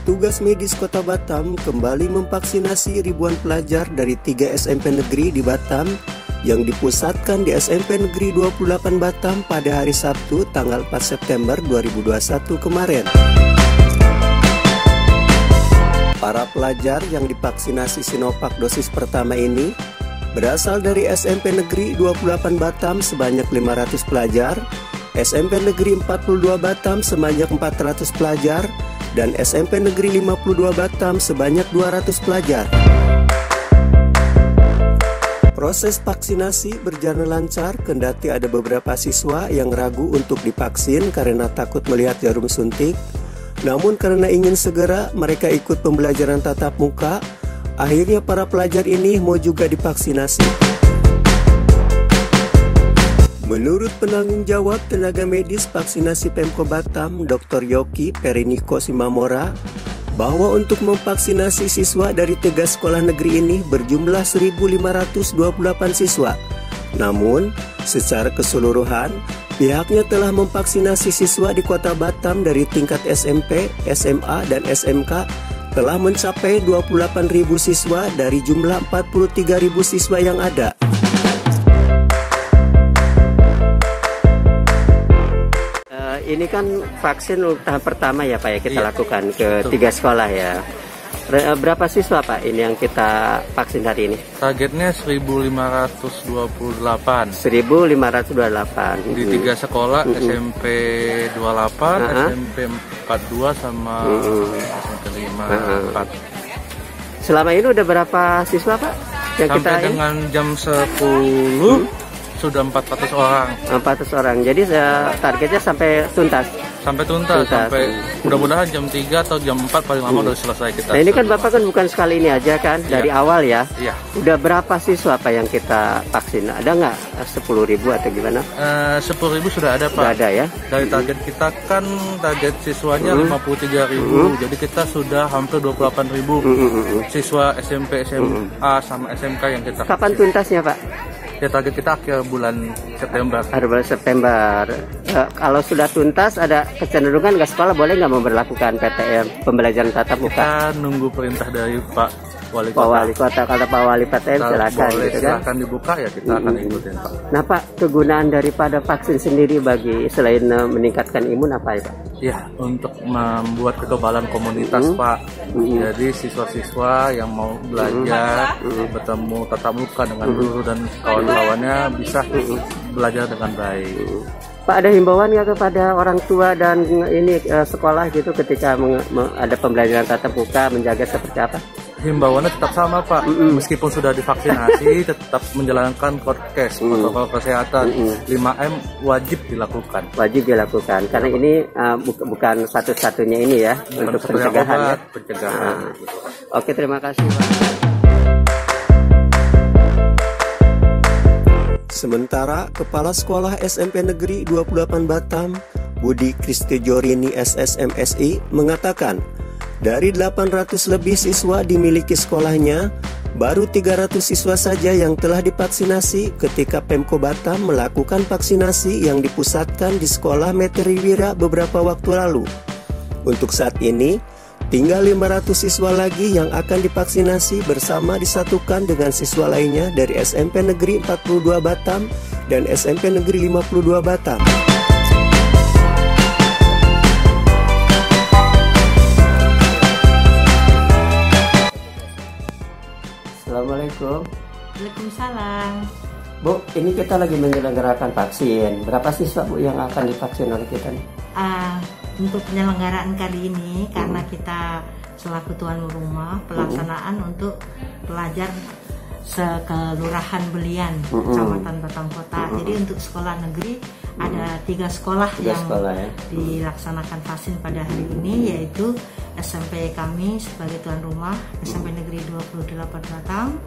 Petugas medis Kota Batam kembali memvaksinasi ribuan pelajar dari 3 SMP negeri di Batam yang dipusatkan di SMP Negeri 28 Batam pada hari Sabtu tanggal 4 September 2021 kemarin. Para pelajar yang divaksinasi Sinovac dosis pertama ini berasal dari SMP Negeri 28 Batam sebanyak 500 pelajar, SMP Negeri 42 Batam sebanyak 400 pelajar, dan SMP Negeri 52 Batam sebanyak 200 pelajar. Proses vaksinasi berjalan lancar kendati ada beberapa siswa yang ragu untuk divaksin karena takut melihat jarum suntik. Namun karena ingin segera mereka ikut pembelajaran tatap muka, akhirnya para pelajar ini mau juga divaksinasi. Menurut penanggung jawab tenaga medis vaksinasi Pemko Batam, Dr. Yoki Periniko Simamora, bahwa untuk memvaksinasi siswa dari 3 sekolah negeri ini berjumlah 1.528 siswa. Namun, secara keseluruhan, pihaknya telah memvaksinasi siswa di Kota Batam dari tingkat SMP, SMA, dan SMK telah mencapai 28.000 siswa dari jumlah 43.000 siswa yang ada. Ini kan vaksin tahap pertama ya Pak ya kita lakukan ke 3 sekolah ya. Berapa siswa Pak ini yang kita vaksin hari ini? Targetnya 1.528. 1.528 di 3 sekolah, SMP 28, SMP 42 sama SMP 54. Selama ini udah berapa siswa Pak yang sampai kita dengan jam 10 sudah 400 orang. 400 orang. Jadi targetnya sampai tuntas. Sampai mudah-mudahan jam 3 atau jam 4 paling lama udah selesai kita. Nah, ini kan Bapak kan bukan sekali ini aja kan, dari awal ya. Iya. Udah berapa siswa Pak yang kita vaksin? Ada nggak 10.000 atau gimana? 10.000 sudah ada Pak. Sudah ada ya. Dari target kita kan target siswanya 53.000. Jadi kita sudah hampir 28.000 siswa SMP, SMA sama SMK yang kita vaksin. Kapan tuntasnya Pak? Ya target kita akhir bulan September. Akhir bulan September. Kalau sudah tuntas ada kecenderungan nggak sekolah boleh nggak memberlakukan PTM pembelajaran tatap muka? Kita nunggu perintah dari Pak Wali Kota. Pak Wali Kota, kalau Pak Wali PTM silakan. Boleh, gitu kan? silakan dibuka ya kita akan ikutin Pak. Nah Pak, kegunaan daripada vaksin sendiri bagi selain meningkatkan imun apa ya Pak? Ya, untuk membuat kekebalan komunitas Pak. Jadi siswa-siswa yang mau belajar bertemu tatap muka dengan guru dan kawan-kawannya bisa belajar dengan baik. Pak, ada himbauan nggak kepada orang tua dan ini sekolah gitu ketika ada pembelajaran tatap muka menjaga seperti apa? Himbauannya tetap sama Pak, meskipun sudah divaksinasi tetap menjalankan prokes, protokol kesehatan 5M wajib dilakukan. Wajib dilakukan, karena ini bukan satu-satunya ini ya untuk pencegahan ya. Pencegahan. Oke, terima kasih Pak. Sementara Kepala Sekolah SMP Negeri 28 Batam, Budi Kristijorini SSMSI, mengatakan dari 800 lebih siswa dimiliki sekolahnya, baru 300 siswa saja yang telah divaksinasi ketika Pemko Batam melakukan vaksinasi yang dipusatkan di Sekolah Meteriwira beberapa waktu lalu. Untuk saat ini, tinggal 500 siswa lagi yang akan divaksinasi bersama disatukan dengan siswa lainnya dari SMP Negeri 42 Batam dan SMP Negeri 52 Batam. Assalamualaikum. Waalaikumsalam. Bu, ini kita lagi menyelenggarakan vaksin. Berapa siswa Bu yang akan divaksin oleh kita nih? Untuk penyelenggaraan kali ini karena kita selaku tuan rumah pelaksanaan untuk pelajar sekelurahan Belian, Kecamatan Batam Kota. Jadi untuk sekolah negeri ada 3 sekolah yang dilaksanakan vaksin pada hari ini, yaitu SMP kami sebagai tuan rumah, SMP Negeri 28 Batam,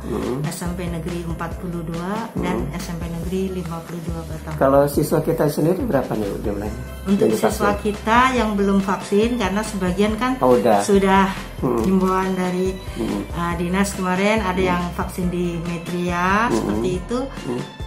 SMP Negeri 42, dan SMP Negeri 52 Batam. Kalau siswa kita sendiri berapa nih jumlahnya? Untuk siswa kita yang belum vaksin, karena sebagian kan sudah himbauan dari dinas kemarin, ada yang vaksin di Medria seperti itu.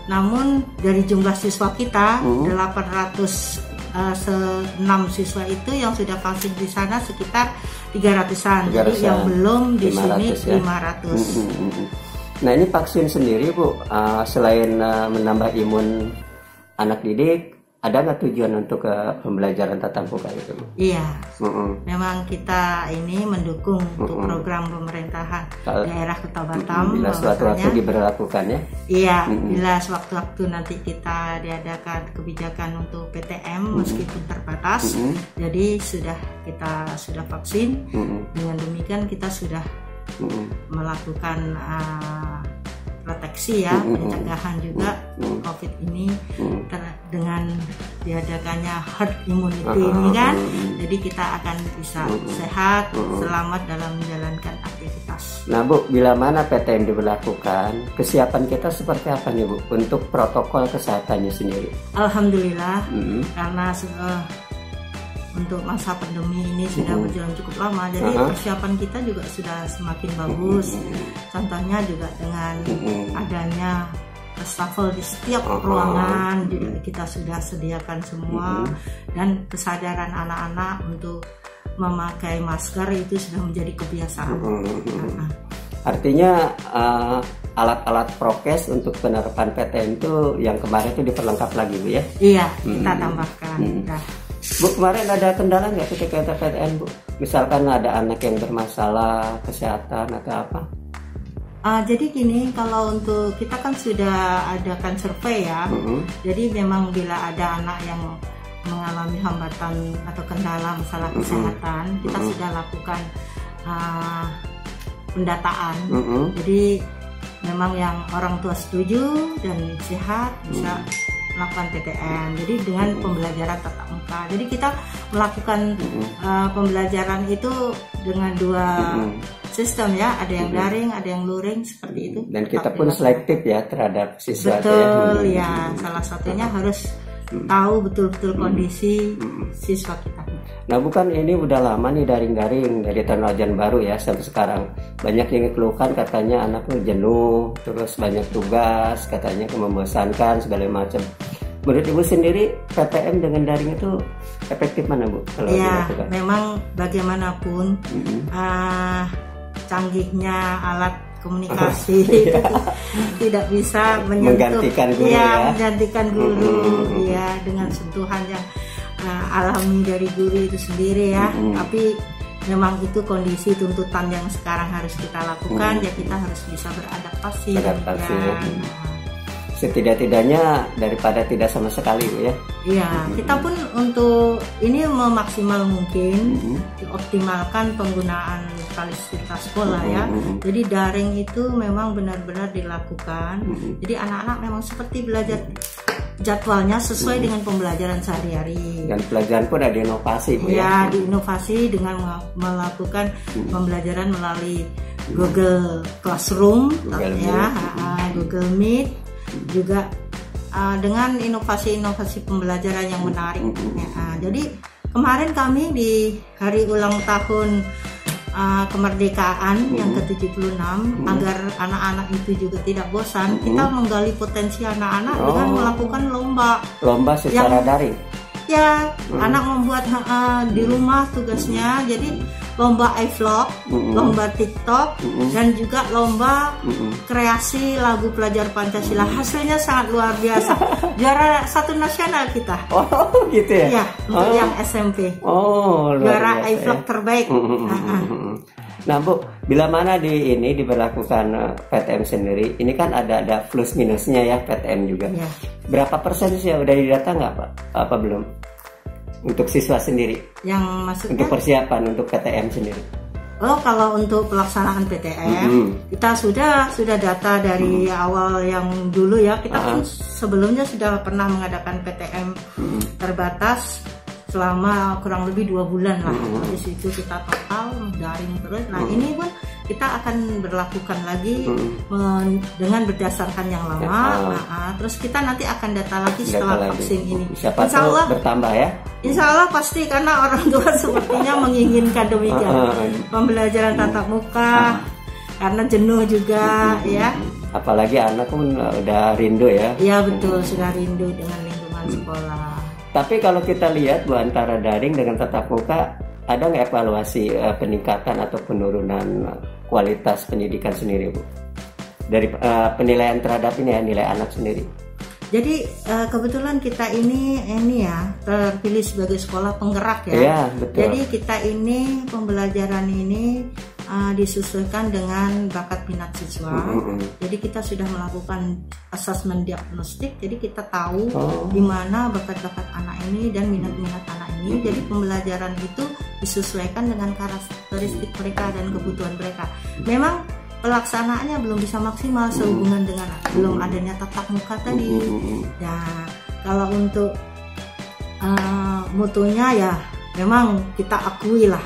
Namun dari jumlah siswa kita 806 siswa itu yang sudah vaksin di sana sekitar 300-an. Jadi yang belum di sini 500. Nah, ini vaksin sendiri Bu, selain menambah imun anak didik, ada nggak tujuan untuk pembelajaran tatap muka itu? Iya, memang kita ini mendukung untuk program pemerintahan daerah Kota Batam. Bila suatu-waktu diberlakukan ya? Iya, bila sewaktu-waktu nanti kita diadakan kebijakan untuk PTM meskipun terbatas, jadi kita sudah vaksin. Dengan demikian kita sudah melakukan proteksi ya, pencegahan juga COVID ini dengan diadakannya herd immunity ini kan, jadi kita akan bisa sehat, selamat dalam menjalankan aktivitas. Nah Bu, bila mana PTM diberlakukan, kesiapan kita seperti apa nih Bu untuk protokol kesehatannya sendiri? Alhamdulillah, karena untuk masa pandemi ini sudah berjalan cukup lama, jadi persiapan kita juga sudah semakin bagus. Contohnya juga dengan adanya wastafel di setiap ruangan juga kita sudah sediakan semua, dan kesadaran anak-anak untuk memakai masker itu sudah menjadi kebiasaan. Artinya alat-alat prokes untuk penerapan PTM itu yang kemarin itu diperlengkap lagi Bu ya? Iya, kita tambahkan. Bu, kemarin ada kendala nggak ketika PTM Bu? Misalkan ada anak yang bermasalah kesehatan atau apa? Jadi gini, kalau untuk kita kan sudah adakan survei ya, jadi memang bila ada anak yang mengalami hambatan atau kendala masalah kesehatan, kita sudah lakukan pendataan. Jadi memang yang orang tua setuju dan sehat bisa melakukan PTM. Jadi dengan pembelajaran tatap muka. Jadi kita melakukan pembelajaran itu dengan 2 sistem ya, ada yang daring, ada yang luring seperti itu. Dan kita pun selektif ya terhadap siswa. Betul ya, salah satunya harus tahu betul-betul kondisi siswa kita. Nah bukan ini udah lama nih daring-daring dari tahun ajaran baru ya sampai sekarang. Banyak yang dikeluhkan katanya anaknya jenuh, terus banyak tugas, katanya membosankan segala macam. Menurut Ibu sendiri PTM dengan daring itu efektif mana Bu? Kalau dilakukan? Memang bagaimanapun canggihnya alat komunikasi tidak bisa menggantikan guru menggantikan guru ya, dengan sentuhan yang alami dari guru itu sendiri ya. Tapi memang itu kondisi tuntutan yang sekarang harus kita lakukan, ya kita harus bisa beradaptasi. Setidak-tidaknya daripada tidak sama sekali ya. Iya, kita pun untuk ini memaksimal mungkin dioptimalkan penggunaan fasilitas sekolah ya. Jadi daring itu memang benar-benar dilakukan. Jadi anak-anak memang seperti belajar jadwalnya sesuai dengan pembelajaran sehari-hari. Dan pelajaran pun ada inovasi Bu ya. Diinovasi dengan melakukan pembelajaran melalui Google Classroom, Google Meet, juga dengan inovasi-inovasi pembelajaran yang menarik. Jadi kemarin kami di hari ulang tahun kemerdekaan yang ke-76, agar anak-anak itu juga tidak bosan, kita menggali potensi anak-anak dengan melakukan lomba secara daring. Ya, anak membuat di rumah tugasnya, jadi lomba iVlog, lomba TikTok, dan juga lomba kreasi lagu pelajar Pancasila. Hasilnya sangat luar biasa. Juara 1 nasional kita. Oh, gitu ya? Ya, untuk yang SMP. Juara iVlog terbaik. Nah Bu, bila mana diberlakukan PTM sendiri, ini kan ada plus minusnya ya PTM juga. Ya. Berapa persen sih udah didata nggak Pak? Apa belum? Untuk siswa sendiri? Yang maksudnya? Untuk persiapan untuk PTM sendiri? Oh, kalau untuk pelaksanaan PTM kita sudah data dari awal yang dulu ya, kita pun sebelumnya sudah pernah mengadakan PTM terbatas selama kurang lebih 2 bulan lah. Habis itu kita total daring terus. Nah ini pun kita akan berlakukan lagi dengan berdasarkan yang lama. Terus kita nanti akan data lagi setelah vaksin ini. Insya Allah bertambah ya. Insya Allah pasti, karena orang tua sepertinya menginginkan demikian. Pembelajaran tatap muka karena jenuh juga ya. Apalagi anak pun udah rindu ya. Iya betul, sudah rindu dengan lingkungan sekolah. Tapi kalau kita lihat Bu, antara daring dengan tatap muka, ada nggak evaluasi peningkatan atau penurunan kualitas pendidikan sendiri Bu? Dari penilaian terhadap ini ya, nilai anak sendiri. Jadi kebetulan kita ini ya terpilih sebagai sekolah penggerak ya. Iya, betul. Jadi kita ini pembelajaran ini disesuaikan dengan bakat minat siswa. Jadi kita sudah melakukan asesmen diagnostik. Jadi kita tahu di mana bakat-bakat anak ini dan minat-minat anak ini. Jadi pembelajaran itu disesuaikan dengan karakteristik mereka dan kebutuhan mereka. Memang pelaksanaannya belum bisa maksimal sehubungan dengan belum adanya tatap muka tadi. Nah, kalau untuk mutunya ya memang kita akui lah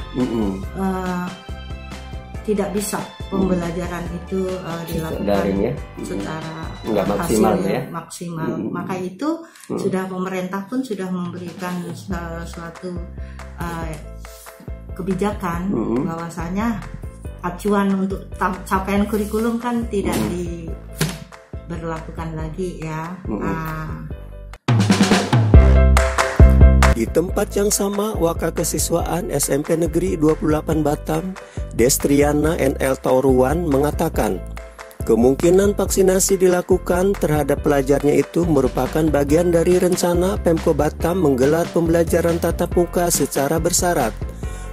tidak bisa pembelajaran itu dilakukan secara nggak maksimal. Maka itu sudah pemerintah pun sudah memberikan suatu kebijakan bahwasanya acuan untuk capaian kurikulum kan tidak diberlakukan lagi ya. Di tempat yang sama, Wakil Kesiswaan SMP Negeri 28 Batam, Destriana NL Tauruan mengatakan, kemungkinan vaksinasi dilakukan terhadap pelajarnya itu merupakan bagian dari rencana Pemko Batam menggelar pembelajaran tatap muka secara bersyarat.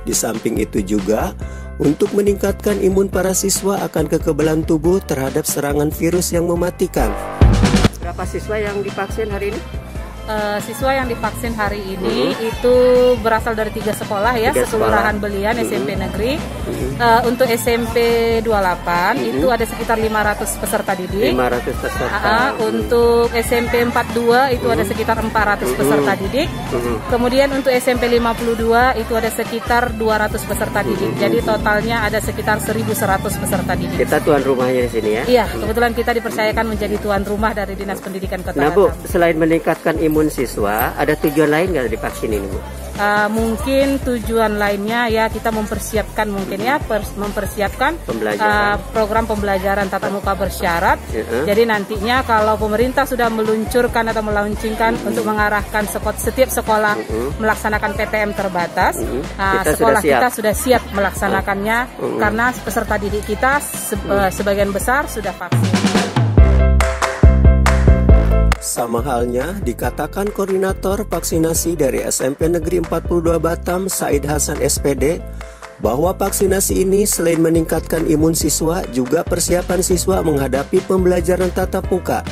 Di samping itu juga, untuk meningkatkan imun para siswa akan kekebalan tubuh terhadap serangan virus yang mematikan. Berapa siswa yang divaksin hari ini? Siswa yang divaksin hari ini itu berasal dari 3 sekolah ya, Kelurahan Belian SMP Negeri. Untuk SMP 28 itu ada sekitar 500 peserta didik. 500 peserta. Untuk SMP 42 itu ada sekitar 400 peserta didik. Kemudian untuk SMP 52 itu ada sekitar 200 peserta didik. Jadi totalnya ada sekitar 1.100 peserta didik. Kita tuan rumahnya di sini ya? Iya, kebetulan kita dipercayakan menjadi tuan rumah dari Dinas Pendidikan Kota Batam. Nah Bu, selain meningkatkan imun siswa, ada tujuan lain nggak divaksin ini Bu? Mungkin tujuan lainnya ya kita mempersiapkan mungkin ya mempersiapkan program pembelajaran tatap muka bersyarat. Jadi nantinya kalau pemerintah sudah meluncurkan atau melaunchingkan untuk mengarahkan setiap sekolah melaksanakan PTM terbatas, kita sudah siap melaksanakannya karena peserta didik kita sebagian besar sudah vaksin. Sama halnya dikatakan koordinator vaksinasi dari SMP Negeri 42 Batam, Said Hasan SPD, bahwa vaksinasi ini selain meningkatkan imun siswa, juga persiapan siswa menghadapi pembelajaran tatap muka.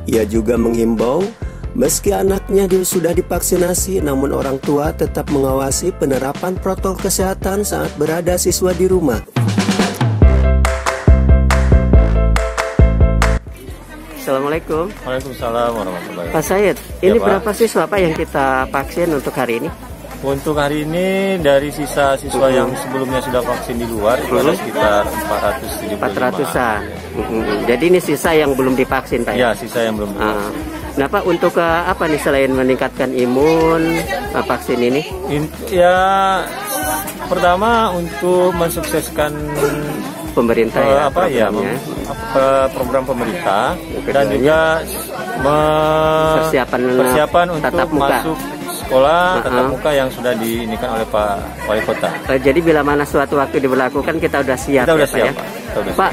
Ia juga menghimbau, meski anaknya sudah divaksinasi, namun orang tua tetap mengawasi penerapan protokol kesehatan saat berada siswa di rumah. Assalamualaikum. Waalaikumsalam warahmatullahi wabarakatuh. Pak Said, ini berapa siswa Pak yang kita vaksin untuk hari ini? Untuk hari ini dari sisa siswa yang sebelumnya sudah vaksin di luar itu ada sekitar 475. Jadi ini sisa yang belum divaksin Pak? Ya, sisa yang belum divaksin. Nah Pak, untuk apa nih selain meningkatkan imun vaksin ini? Ya, pertama untuk mensukseskan pemerintah program pemerintah dan juga persiapan untuk masuk sekolah tatap muka yang sudah diinikan oleh Pak Wali Kota. Jadi bila mana suatu waktu diberlakukan kita sudah siap. Kita sudah siap, Pak.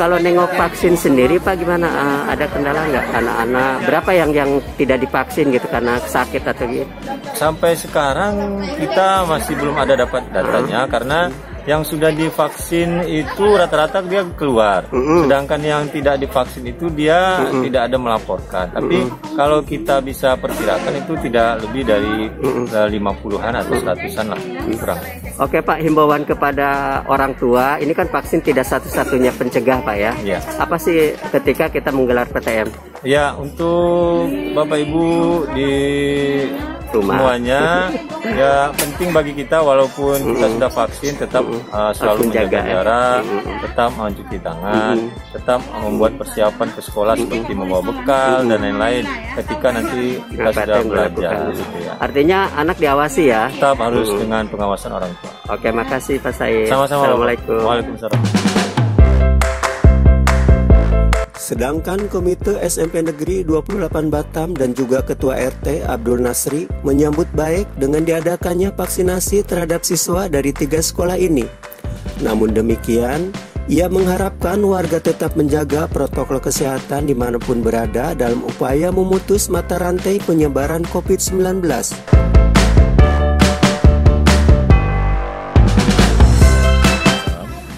Kalau nengok vaksin sendiri Pak, gimana? Ada kendala nggak anak-anak? Berapa yang tidak divaksin gitu karena sakit atau gitu? Sampai sekarang kita masih belum ada dapat datanya karena Yang sudah divaksin itu rata-rata dia keluar, sedangkan yang tidak divaksin itu dia tidak ada melaporkan. Tapi kalau kita bisa perkirakan itu tidak lebih dari 50-an atau 100-an lah kurang. Oke Pak, himbauan kepada orang tua, ini kan vaksin tidak satu-satunya pencegah Pak ya. Ya. Apa sih ketika kita menggelar PTM? Ya, untuk Bapak Ibu di semuanya ya penting bagi kita walaupun kita sudah vaksin tetap selalu menjaga jarak, tetap mencuci tangan, tetap membuat persiapan ke sekolah seperti membawa bekal dan lain-lain ketika nanti kita sudah belajar gitu ya. Artinya anak diawasi ya? Tetap harus dengan pengawasan orang tua. Oke, makasih Pak Said. Sama-sama. Assalamualaikum. Waalaikumsalam. Sedangkan Komite SMP Negeri 28 Batam dan juga Ketua RT Abdul Nasri menyambut baik dengan diadakannya vaksinasi terhadap siswa dari 3 sekolah ini. Namun demikian, ia mengharapkan warga tetap menjaga protokol kesehatan dimanapun berada dalam upaya memutus mata rantai penyebaran COVID-19.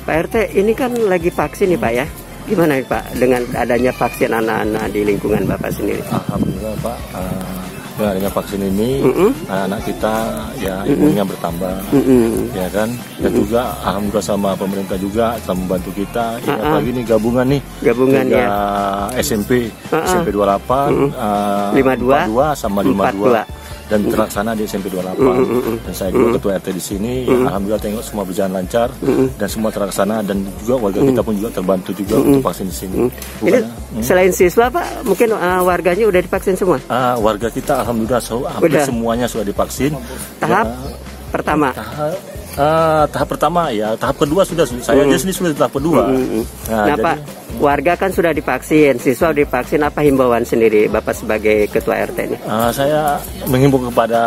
Pak RT, ini kan lagi vaksin nih Pak ya? Gimana nih Pak dengan adanya vaksin anak-anak di lingkungan Bapak sendiri? Alhamdulillah Pak, dengan adanya vaksin ini anak-anak kita ya imunnya bertambah, ya kan? Dan juga alhamdulillah sama pemerintah juga telah membantu kita. Ya, apalagi ini gabungan ya. SMP 28, 52 sama 52. Dan terlaksana di SMP 28 dan saya juga ketua RT di sini ya, alhamdulillah tengok semua berjalan lancar dan semua terlaksana dan juga warga kita pun juga terbantu juga untuk vaksin di sini. Ini selain siswa Pak, mungkin warganya udah divaksin semua? Warga kita alhamdulillah hampir semuanya sudah divaksin. Tahap pertama. Tahap pertama ya, tahap kedua sudah saya aja sendiri sudah tahap kedua. Nah Pak, warga kan sudah divaksin, siswa divaksin, apa himbauan sendiri Bapak sebagai ketua RT ini? Saya menghimbau kepada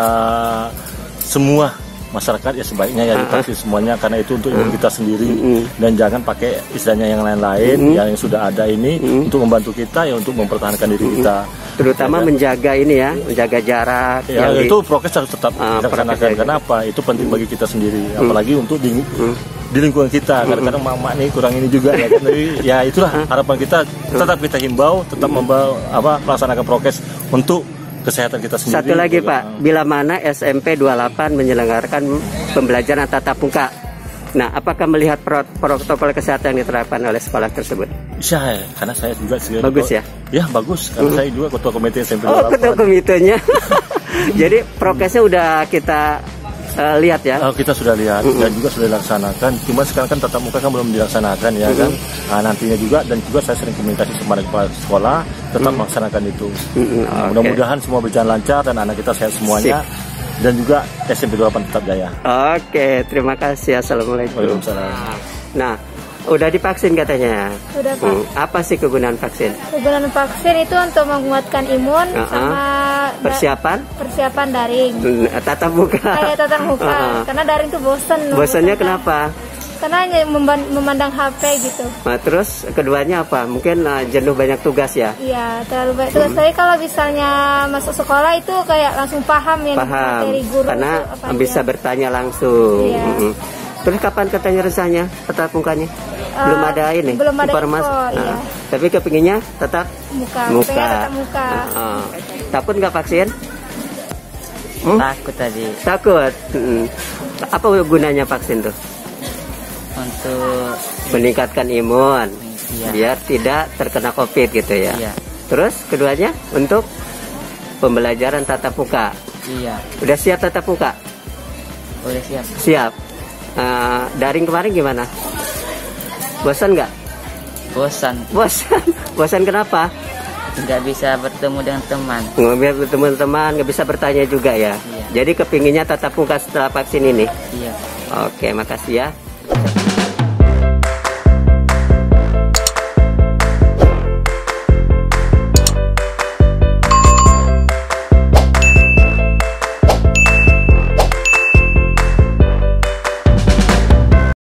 semua masyarakat ya sebaiknya ya divaksin semuanya karena itu untuk imun kita sendiri dan jangan pakai istilahnya yang lain-lain yang sudah ada ini untuk membantu kita ya untuk mempertahankan diri kita. Terutama menjaga ini ya, menjaga jarak. Ya itu prokes harus tetap dilaksanakan. Kenapa? Itu penting bagi kita sendiri, apalagi untuk di lingkungan kita. Kadang-kadang mama nih kurang ini juga ya kan. Jadi ya itulah harapan kita, tetap kita himbau, tetap melaksanakan prokes untuk kesehatan kita sendiri. Satu lagi Pak, bila mana SMP 28 menyelenggarakan pembelajaran tatap muka. Nah, apakah melihat protokol kesehatan yang diterapkan oleh sekolah tersebut? Bisa, karena saya juga bagus ya? Ya bagus, karena saya juga ketua komite SMP 28. Oh, ketua komitenya. Jadi prokesnya udah kita lihat ya? Kita sudah lihat dan juga sudah dilaksanakan. Cuma sekarang kan tatap muka kan belum dilaksanakan ya kan. Nantinya juga dan juga saya sering komunikasi sama kepala sekolah tetap melaksanakan itu. Mudah-mudahan semua berjalan lancar dan anak kita sehat semuanya. Dan juga SMP 28 tetap jaya. Oke, terima kasih. Assalamualaikum. Waalaikumsalam. Nah, udah divaksin katanya. Sudah Pak. Apa sih kegunaan vaksin? Kegunaan vaksin itu untuk menguatkan imun sama persiapan daring. Tatap muka. Tatap muka. Karena daring tuh bosen. Bosennya kenapa? Karena hanya memandang HP gitu. Nah, terus keduanya apa? Mungkin jenuh banyak tugas ya? Iya, terlalu banyak tugas. Tapi kalau misalnya masuk sekolah itu kayak langsung paham ya materi guru. Karena bisa bertanya langsung. Iya. Terus kapan katanya rasanya tatap mukanya? Belum ada ini? Belum ada informasi. Iya. Tapi kepinginnya tetap muka. Tetap muka. Takut nggak vaksin? Takut tadi. Takut. Apa gunanya vaksin tuh? Untuk meningkatkan imun, biar tidak terkena COVID gitu ya. Iya. Terus keduanya untuk pembelajaran tatap muka. Iya. Udah siap tatap muka? Udah siap. Siap. Daring kemarin gimana? Bosan nggak? Bosan. Bosan kenapa? Nggak bisa bertemu dengan teman. Nggak bertemu teman, nggak bisa bertanya juga ya. Iya. Jadi kepinginnya tatap muka setelah vaksin ini. Iya. Oke, makasih ya.